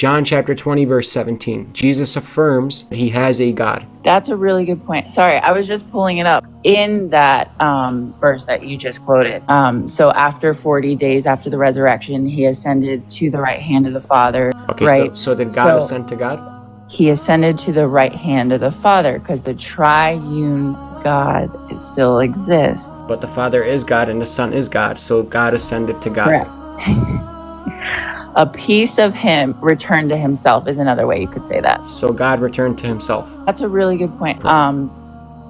John chapter 20, verse 17. Jesus affirms that he has a God. That's a really good point. Sorry, I was just pulling it up in that verse that you just quoted. So after 40 days after the resurrection, he ascended to the right hand of the Father. Okay, right? so did God ascend to God? He ascended to the right hand of the Father because the triune God still exists. But the Father is God and the Son is God, so God ascended to God. Correct. A piece of him returned to himself is another way you could say that. So God returned to himself. That's a really good point.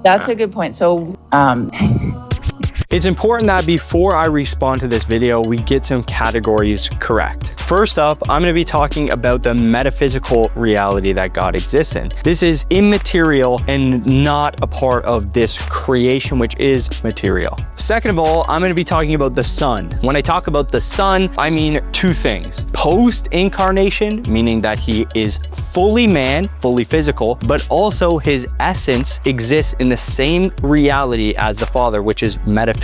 That's a good point. So, It's important that before I respond to this video, we get some categories correct. First up, I'm going to be talking about the metaphysical reality that God exists in. This is immaterial and not a part of this creation, which is material. Second of all, I'm going to be talking about the Son. When I talk about the Son, I mean two things. Post-incarnation, meaning that he is fully man, fully physical, but also his essence exists in the same reality as the Father, which is metaphysical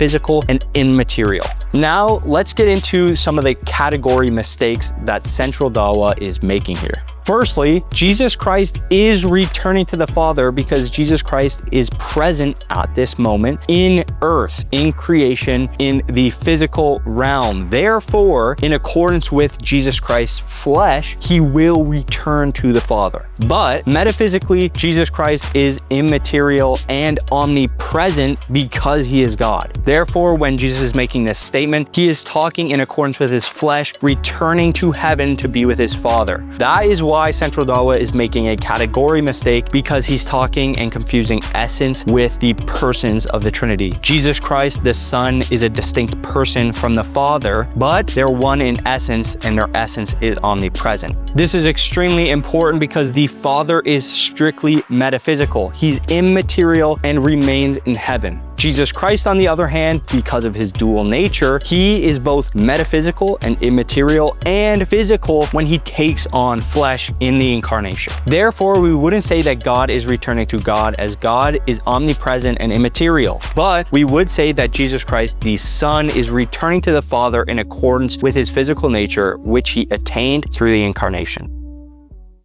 and immaterial. Now, let's get into some of the category mistakes that Central Dawa is making here. Firstly, Jesus Christ is returning to the Father because Jesus Christ is present at this moment in earth, in creation, in the physical realm. Therefore, in accordance with Jesus Christ's flesh, he will return to the Father. But metaphysically, Jesus Christ is immaterial and omnipresent because he is God. Therefore, when Jesus is making this statement, he is talking in accordance with his flesh, returning to heaven to be with his Father. That is why Central Dawa is making a category mistake, because he's talking and confusing essence with the persons of the Trinity. Jesus Christ, the Son, is a distinct person from the Father, but they're one in essence, and their essence is omnipresent. This is extremely important because the Father is strictly metaphysical. He's immaterial and remains in heaven. Jesus Christ, on the other hand, because of his dual nature, he is both metaphysical and immaterial and physical when he takes on flesh in the incarnation. Therefore, we wouldn't say that God is returning to God, as God is omnipresent and immaterial, but we would say that Jesus Christ, the Son, is returning to the Father in accordance with his physical nature, which he attained through the incarnation.